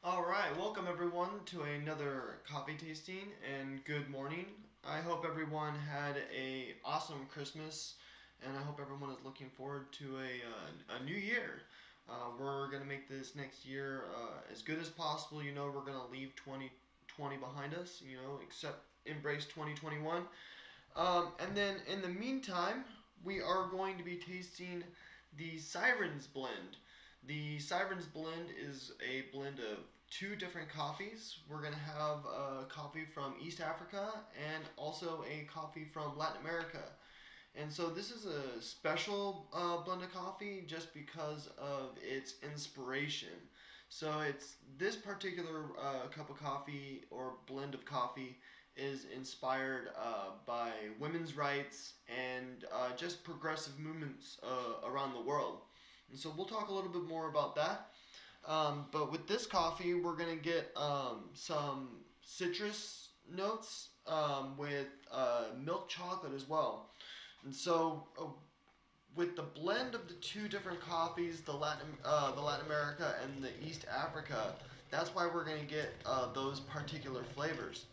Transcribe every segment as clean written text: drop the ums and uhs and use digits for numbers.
All right, welcome everyone to another coffee tasting and good morning. I hope everyone had a awesome Christmas, and I hope everyone is looking forward to a new year. We're gonna make this next year as good as possible. We're gonna leave 2020 behind us. Except embrace 2021. And then in the meantime, we are going to be tasting the Sirens blend. The Sirens blend is a blend of two different coffees. We're going to have a coffee from East Africa and also a coffee from Latin America. And so this is a special blend of coffee just because of its inspiration. So it's this particular cup of coffee or blend of coffee is inspired by women's rights and just progressive movements around the world. And so we'll talk a little bit more about that. But with this coffee, we're going to get some citrus notes with milk chocolate as well. And so, with the blend of the two different coffees, the Latin America and the East Africa, that's why we're gonna get those particular flavors.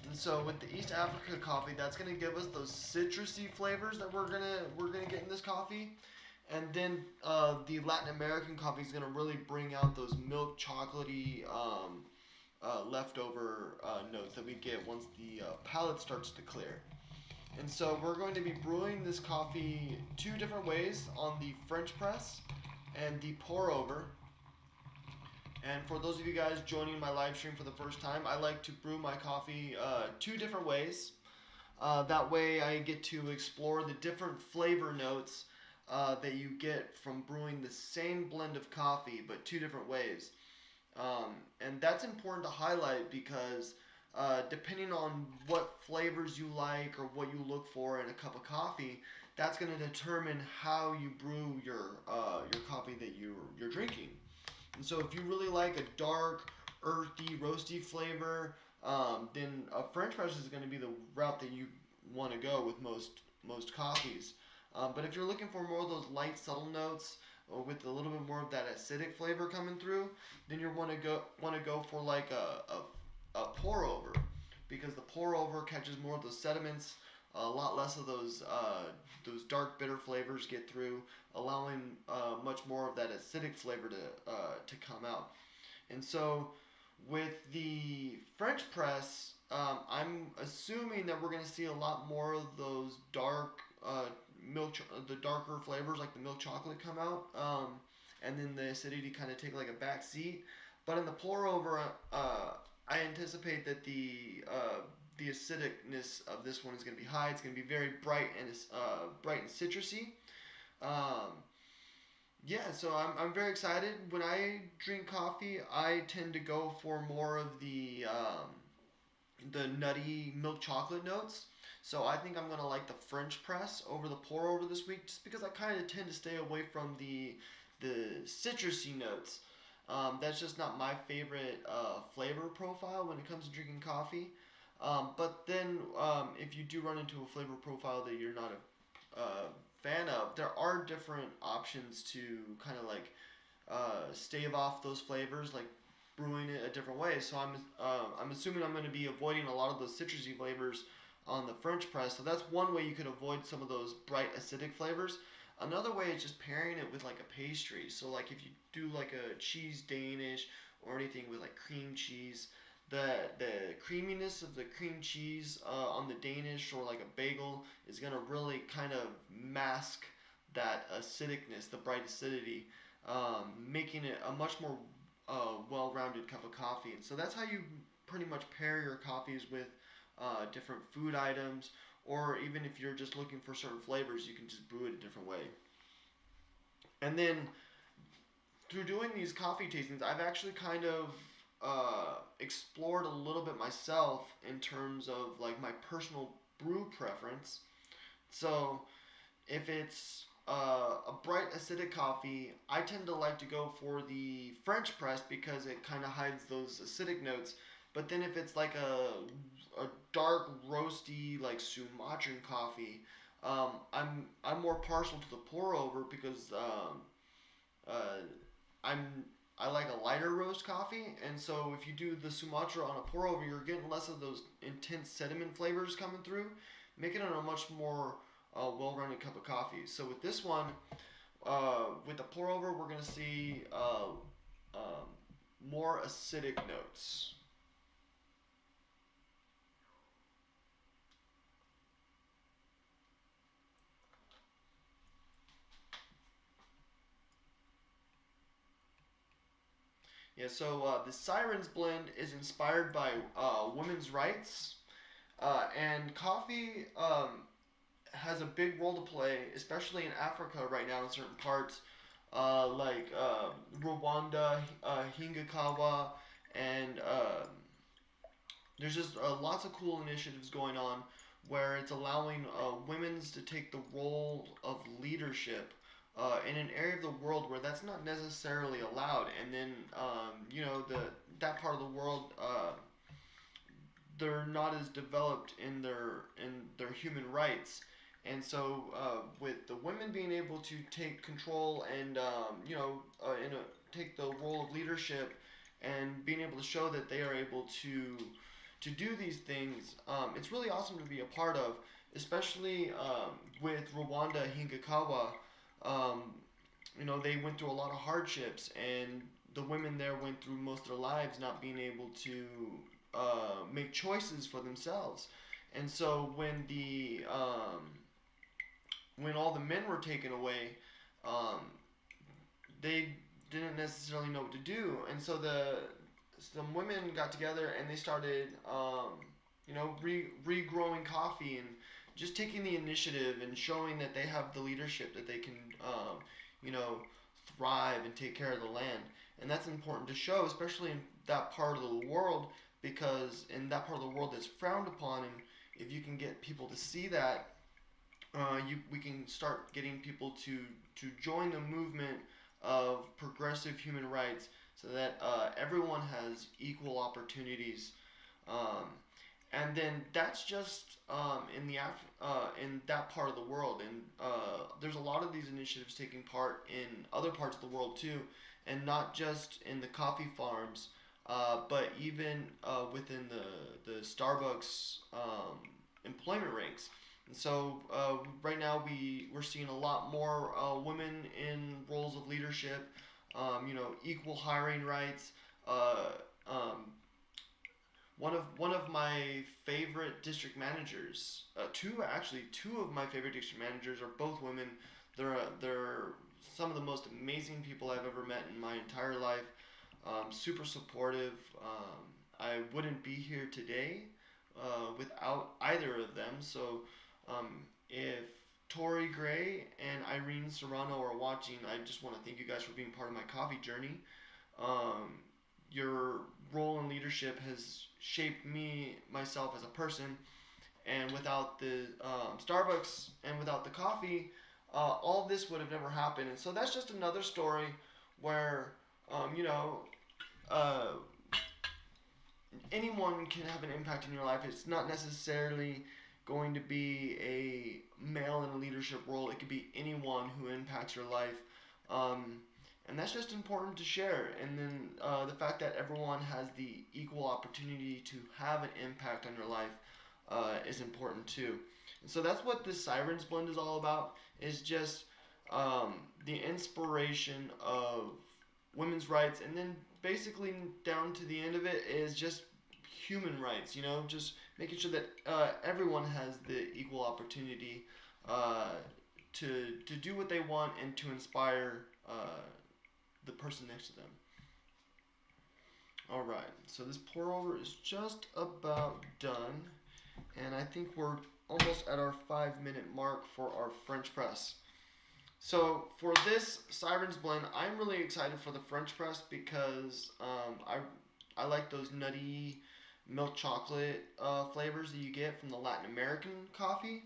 And so, with the East Africa coffee, that's gonna give us those citrusy flavors that we're gonna get in this coffee. And then the Latin American coffee is gonna really bring out those milk chocolatey leftover notes that we get once the palate starts to clear. And so we're going to be brewing this coffee two different ways on the French press and the pour over. And for those of you guys joining my live stream for the first time, I like to brew my coffee two different ways. That way I get to explore the different flavor notes that you get from brewing the same blend of coffee, but two different ways. And that's important to highlight because depending on what flavors you like or what you look for in a cup of coffee, that's going to determine how you brew your coffee that you're drinking. And so if you really like a dark, earthy, roasty flavor, then a French press is going to be the route that you want to go with most coffees. But if you're looking for more of those light, subtle notes, with a little bit more of that acidic flavor coming through, then you want to go for like a pour over, because the pour over catches more of those sediments. A lot less of those dark bitter flavors get through, allowing much more of that acidic flavor to come out. And so with the French press, I'm assuming that we're going to see a lot more of those dark the darker flavors like the milk chocolate come out, and then the acidity kind of take like a back seat. But in the pour over, I anticipate that the acidicness of this one is going to be high. It's going to be very bright and citrusy. Um, yeah, so I'm very excited. When I drink coffee, I tend to go for more of the nutty milk chocolate notes. So I think I'm gonna like the French press over the pour over this week, just because I kind of tend to stay away from the citrusy notes. That's just not my favorite flavor profile when it comes to drinking coffee. But then if you do run into a flavor profile that you're not a fan of, there are different options to kind of like stave off those flavors, like brewing it a different way. So I'm assuming I'm going to be avoiding a lot of those citrusy flavors on the French press. So that's one way you could avoid some of those bright acidic flavors. Another way is just pairing it with like a pastry. So like if you do like a cheese Danish or anything with like cream cheese, the creaminess of the cream cheese on the Danish or like a bagel is gonna really kind of mask that acidicness, the bright acidity, making it a much more well-rounded cup of coffee. And so that's how you pretty much pair your coffees with different food items, or even if you're just looking for certain flavors, you can just brew it a different way. And then through doing these coffee tastings, I've actually kind of explored a little bit myself in terms of like my personal brew preference. So if it's a bright acidic coffee, I tend to like to go for the French press because it kind of hides those acidic notes. But then if it's like a dark roasty like Sumatran coffee, I'm more partial to the pour over because uh, I'm I like a lighter roast coffee, and so if you do the Sumatra on a pour over, you're getting less of those intense sediment flavors coming through, making it a much more well-rounded cup of coffee. So with this one, with the pour over, we're gonna see um, more acidic notes. Yeah, so the Sirens blend is inspired by women's rights, and coffee has a big role to play, especially in Africa right now in certain parts, like Rwanda, Hingakawa, and there's just lots of cool initiatives going on where it's allowing women's to take the role of leadership in an area of the world where that's not necessarily allowed. And then the that part of the world they're not as developed in their human rights. And so, with the women being able to take control and take the role of leadership and being able to show that they are able to do these things, it's really awesome to be a part of, especially with Rwanda Hingakawa. Um, they went through a lot of hardships, and the women there went through most of their lives not being able to make choices for themselves. And so when all the men were taken away, um, they didn't necessarily know what to do, and so some women got together and they started, regrowing coffee and just taking the initiative and showing that they have the leadership that they can, you know, thrive and take care of the land. And that's important to show, especially in that part of the world, because in that part of the world that's frowned upon, and if you can get people to see that, we can start getting people to join the movement of progressive human rights so that everyone has equal opportunities. Um, and then that's just in that part of the world, and there's a lot of these initiatives taking part in other parts of the world too, and not just in the coffee farms, but even within the Starbucks employment ranks. And so right now we're seeing a lot more women in roles of leadership, equal hiring rights. Uh, um, one of my favorite district managers, two of my favorite district managers are both women. They're some of the most amazing people I've ever met in my entire life. Super supportive. I wouldn't be here today without either of them. So if Tori Gray and Irene Serrano are watching, I just want to thank you guys for being part of my coffee journey. Um, your role in leadership has shaped me, myself as a person, and without the Starbucks and without the coffee, all of this would have never happened. And so that's just another story where, um, you know, uh, anyone can have an impact in your life. It's not necessarily going to be a male in a leadership role. It could be anyone who impacts your life. Um, and that's just important to share. And then the fact that everyone has the equal opportunity to have an impact on your life is important too. And so that's what this Sirens blend is all about. Is just the inspiration of women's rights, and then basically down to the end of it is just human rights. Just making sure that everyone has the equal opportunity uh, to do what they want and to inspire the person next to them. All right, so this pour over is just about done, and I think we're almost at our 5 minute mark for our French press. So for this Sirens blend, I'm really excited for the French press because I like those nutty milk chocolate flavors that you get from the Latin American coffee.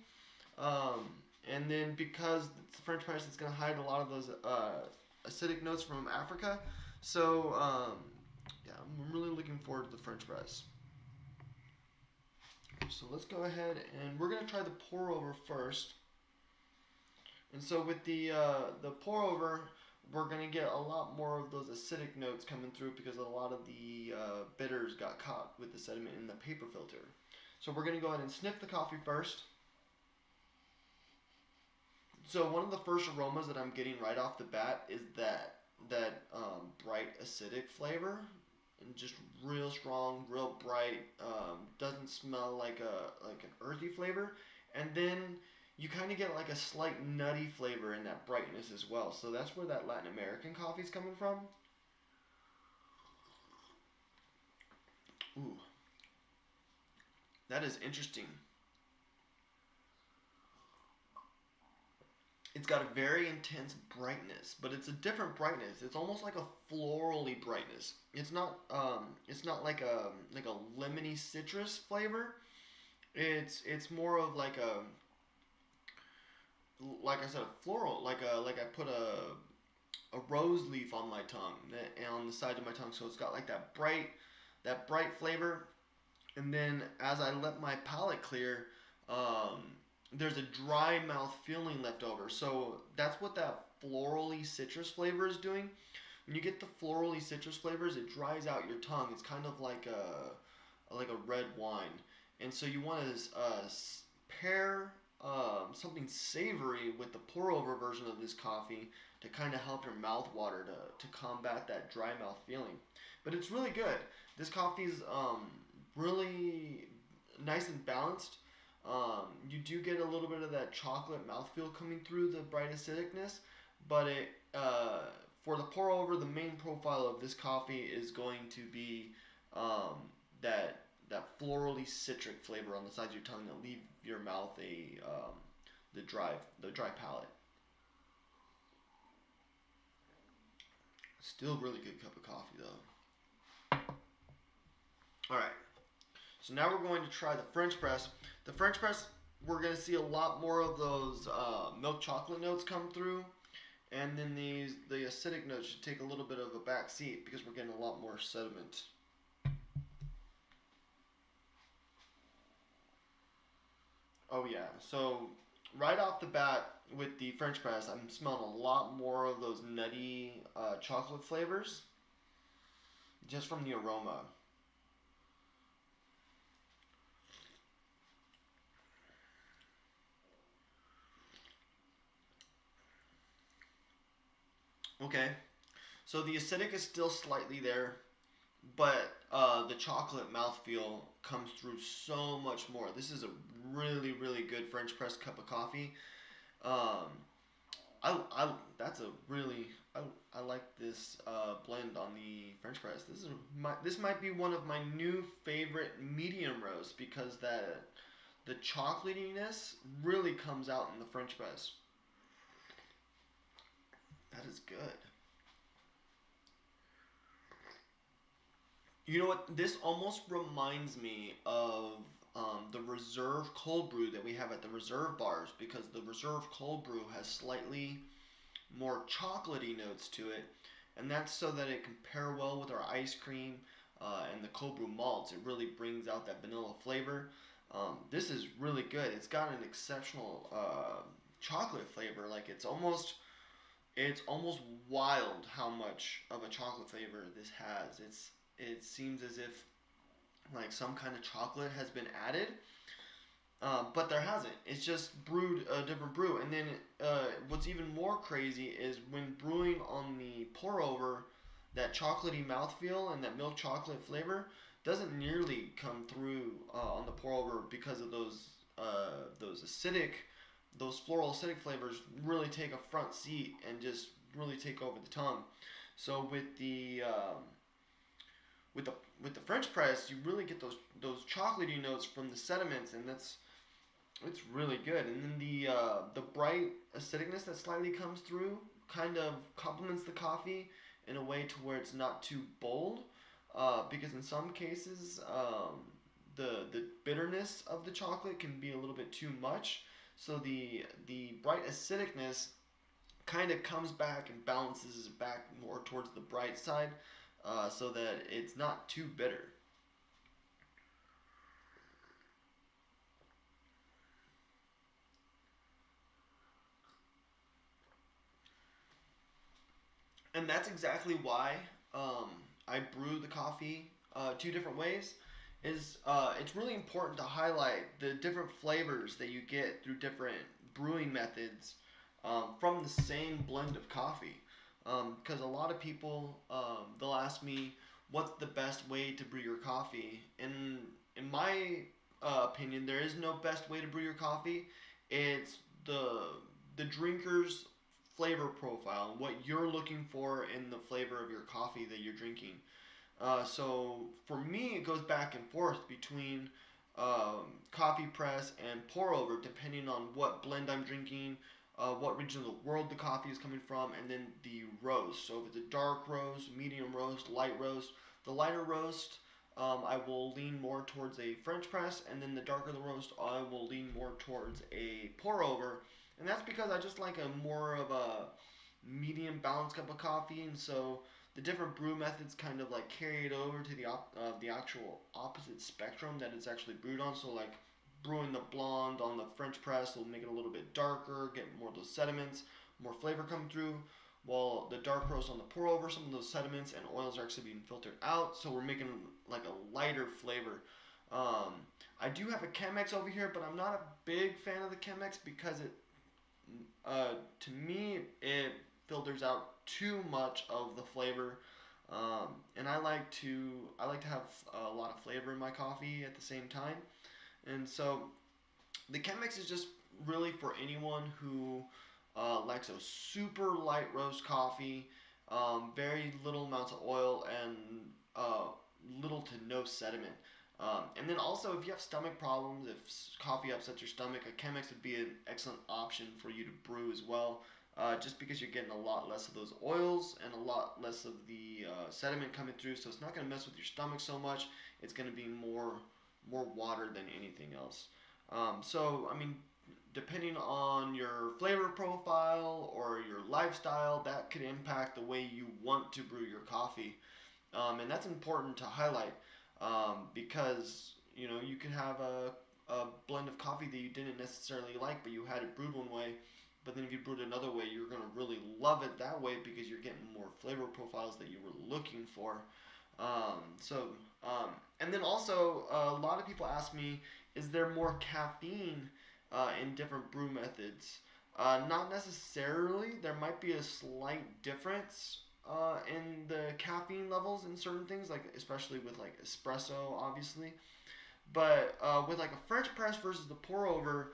Um, and then because it's the French press, it's going to hide a lot of those acidic notes from Africa. So yeah, I'm really looking forward to the French press. So let's go ahead and we're going to try the pour over first. And so with the pour over, we're gonna get a lot more of those acidic notes coming through because a lot of the bitters got caught with the sediment in the paper filter. So we're gonna go ahead and sniff the coffee first. So one of the first aromas that I'm getting right off the bat is that bright acidic flavor, and just real strong, real bright. Doesn't smell like an earthy flavor, and then you kind of get like a slight nutty flavor in that brightness as well. So that's where that Latin American coffee is coming from. Ooh, that is interesting. It's got a very intense brightness, but it's a different brightness. It's almost like a florally brightness. It's not like a lemony citrus flavor. It's more of like I said, a floral, like I put a rose leaf on my tongue and on the side of my tongue, so it's got like that bright flavor. And then as I let my palate clear, um, there's a dry mouth feeling left over. So that's what that florally citrus flavor is doing. When you get the florally citrus flavors, it dries out your tongue. It's kind of like a red wine, and so you want to pair something savory with the pour over version of this coffee to kind of help your mouth water to combat that dry mouth feeling. But it's really good. This coffee's really nice and balanced. You do get a little bit of that chocolate mouthfeel coming through the bright acidicness, but for the pour over, the main profile of this coffee is going to be that florally citric flavor on the sides of your tongue that leave your mouth the dry palate. Still really good cup of coffee though. All right. So now we're going to try the French press. The French press, we're going to see a lot more of those milk chocolate notes come through, and then the acidic notes should take a little bit of a back seat because we're getting a lot more sediment. Oh yeah. So right off the bat with the French press, I'm smelling a lot more of those nutty chocolate flavors just from the aroma. Okay. So the acidic is still slightly there, but the chocolate mouthfeel comes through so much more. This is a really, really good French press cup of coffee. Um, that's a really, I like this blend on the French press. This might be one of my new favorite medium roasts because the chocolatiness really comes out in the French press. That is good. You know what? This almost reminds me of the reserve cold brew that we have at the reserve bars because the reserve cold brew has slightly more chocolatey notes to it, and that's so that it can pair well with our ice cream and the cold brew malts. It really brings out that vanilla flavor. This is really good. It's got an exceptional chocolate flavor. Like it's almost wild how much of a chocolate flavor this has. It seems as if like some kind of chocolate has been added, but there hasn't. It's just brewed a different brew. And then what's even more crazy is when brewing on the pour over, that chocolatey mouthfeel and that milk chocolate flavor doesn't nearly come through on the pour over because of those acidic, those floral acidic flavors really take a front seat and just really take over the tongue. So with the with the French press, you really get those chocolatey notes from the sediments, and it's really good. And then the bright acidicness that slightly comes through kind of complements the coffee in a way to where it's not too bold. Because in some cases, the bitterness of the chocolate can be a little bit too much. So the bright acidicness kind of comes back and balances it back more towards the bright side, so that it's not too bitter. And that's exactly why I brew the coffee two different ways. It's really important to highlight the different flavors that you get through different brewing methods from the same blend of coffee. Because a lot of people they'll ask me what's the best way to brew your coffee. And in my opinion, there is no best way to brew your coffee. It's the drinker's flavor profile, what you're looking for in the flavor of your coffee that you're drinking. So for me, it goes back and forth between coffee press and pour over, depending on what blend I'm drinking, what region of the world the coffee is coming from, and then the roast. So if it's a dark roast, medium roast, light roast, the lighter roast, I will lean more towards a French press, and then the darker the roast, I will lean more towards a pour over. And that's because I just like a more of a medium balanced cup of coffee, and so the different brew methods kind of like carry it over to the actual opposite spectrum that it's actually brewed on. So like brewing the blonde on the French press will make it a little bit darker, get more of those sediments, more flavor coming through. While the dark roast on the pour over, some of those sediments and oils are actually being filtered out, so we're making like a lighter flavor. Um, I do have a Chemex over here, but I'm not a big fan of the Chemex because to me, it filters out too much of the flavor, and I like to have a lot of flavor in my coffee at the same time, and so the Chemex is just really for anyone who likes a super light roast coffee, very little amounts of oil, and little to no sediment. And then also, if you have stomach problems, if coffee upsets your stomach, a Chemex would be an excellent option for you to brew as well. Just because you're getting a lot less of those oils and a lot less of the sediment coming through, so it's not going to mess with your stomach so much. It's going to be more water than anything else. So I mean, depending on your flavor profile or your lifestyle, that could impact the way you want to brew your coffee. And that's important to highlight because you know you can have a blend of coffee that you didn't necessarily like, but you had it brewed one way. But then if you brewed it another way, you're gonna really love it that way because you're getting more flavor profiles that you were looking for. Um, so, um, and then also a lot of people ask me, is there more caffeine in different brew methods? Not necessarily. There might be a slight difference in the caffeine levels in certain things, like especially with like espresso, obviously. But with like a French press versus the pour over,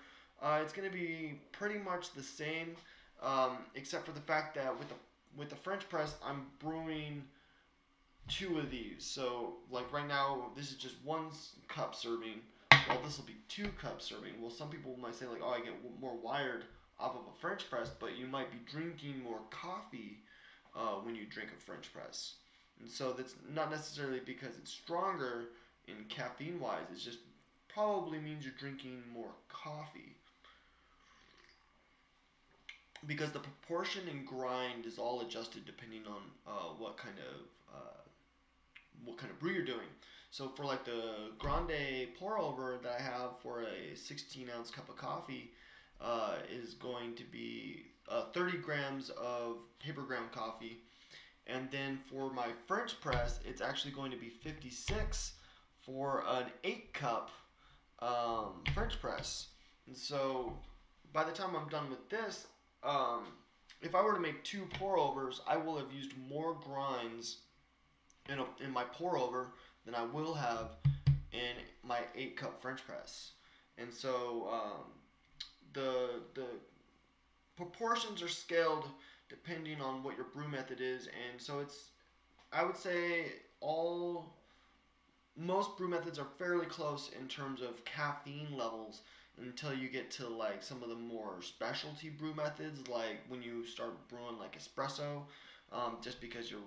it's going to be pretty much the same, except for the fact that with the French press, I'm brewing two of these. So like right now, this is just one cup serving. Well, this will be 2 cups serving. Well, some people might say like, oh, I get more wired off of a French press, but you might be drinking more coffee when you drink a French press. And so that's not necessarily because it's stronger in caffeine wise. It just probably means you're drinking more coffee because the proportion and grind is all adjusted depending on what kind of brew you're doing. So for like the grande pour over that I have for a 16-ounce cup of coffee is going to be 30 grams of paper ground coffee. And then for my French press, it's actually going to be 56 for an 8 cup French press. And so by the time I'm done with this, um, if I were to make 2 pour overs, I will have used more grinds in my pour over than I will have in my 8 cup French press. And so the proportions are scaled depending on what your brew method is, and so it's I would say all most brew methods are fairly close in terms of caffeine levels until you get to like some of the more specialty brew methods, like when you start brewing like espresso, just because you're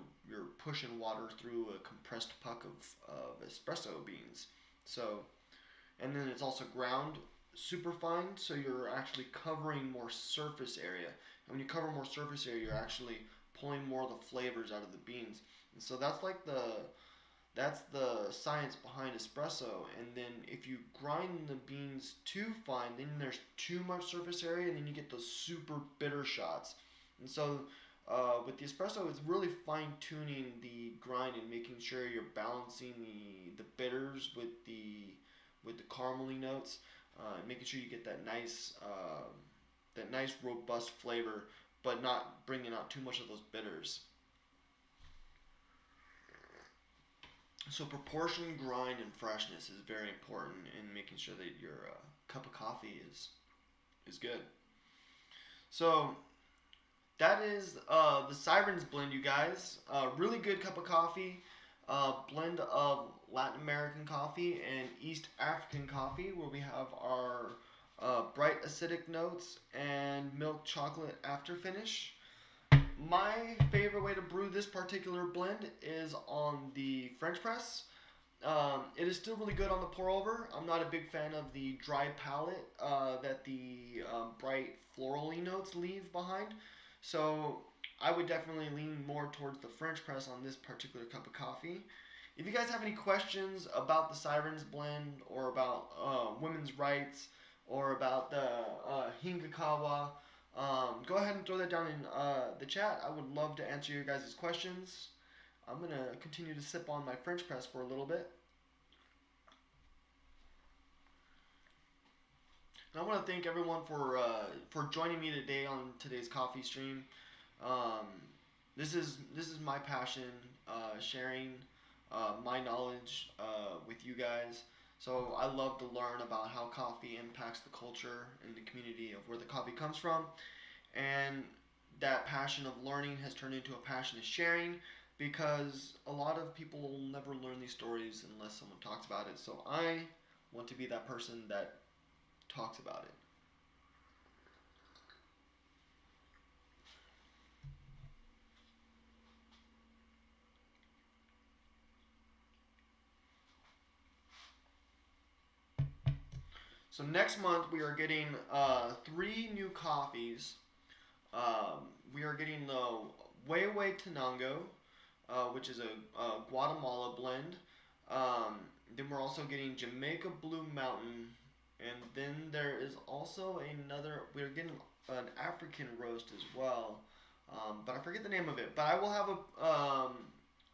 pushing water through a compressed puck of espresso beans. So and then it's also ground super fine, so you're actually covering more surface area. And when you cover more surface area, you're actually pulling more of the flavors out of the beans. And so that's the science behind espresso. And then if you grind the beans too fine, then there's too much surface area, and then you get those super bitter shots. And so with the espresso, it's really fine tuning the grind and making sure you're balancing the bitters with the caramely notes, making sure you get that nice robust flavor, but not bringing out too much of those bitters. So proportion, grind, and freshness is very important in making sure that your cup of coffee is good. So that is the Sirens blend, you guys. Really good cup of coffee. Blend of Latin American coffee and East African coffee, where we have our bright acidic notes and milk chocolate after finish. My favorite way to brew this particular blend is on the French press. It is still really good on the pour over. I'm not a big fan of the dry palate that the bright florally notes leave behind. So I would definitely lean more towards the French press on this particular cup of coffee. If you guys have any questions about the Sirens blend or about women's rights or about the Hingakawa, go ahead and throw that down in the chat. I would love to answer your guys' questions. I'm going to continue to sip on my French press for a little bit. And I want to thank everyone for joining me today on today's coffee stream. Um, this is my passion, sharing my knowledge with you guys. So I love to learn about how coffee impacts the culture and the community of where the coffee comes from, and that passion of learning has turned into a passion of sharing, because a lot of people will never learn these stories unless someone talks about it. So I want to be that person that talks about it. So next month we are getting three new coffees. We are getting the Weiwei Tenango, which is a Guatemala blend. Then we're also getting Jamaica Blue Mountain, and then there is also another. We're getting an African roast as well, but I forget the name of it. But I will have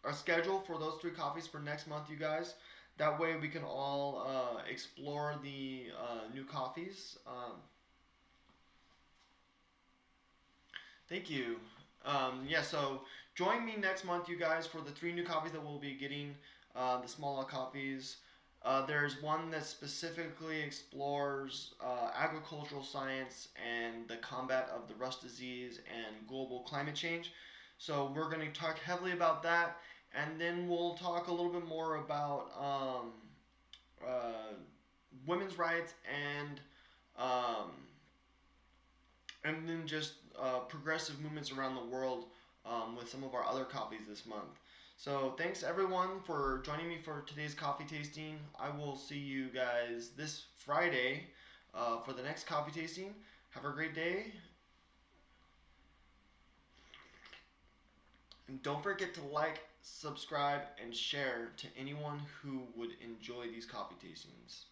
a schedule for those three coffees for next month, you guys. That way we can all explore the new coffees. Thank you. Yeah, so join me next month, you guys, for the three new coffees that we'll be getting, the small lot coffees. There's one that specifically explores agricultural science and the combat of the rust disease and global climate change. So we're going to talk heavily about that, and then we'll talk a little bit more about uh, women's rights um, and then just progressive movements around the world with some of our other coffees this month. So thanks everyone for joining me for today's coffee tasting. I will see you guys this Friday for the next coffee tasting. Have a great day. And don't forget to like, subscribe, and share to anyone who would enjoy these coffee tastings.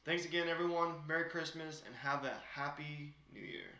Thanks again, everyone. Merry Christmas and have a happy New Year.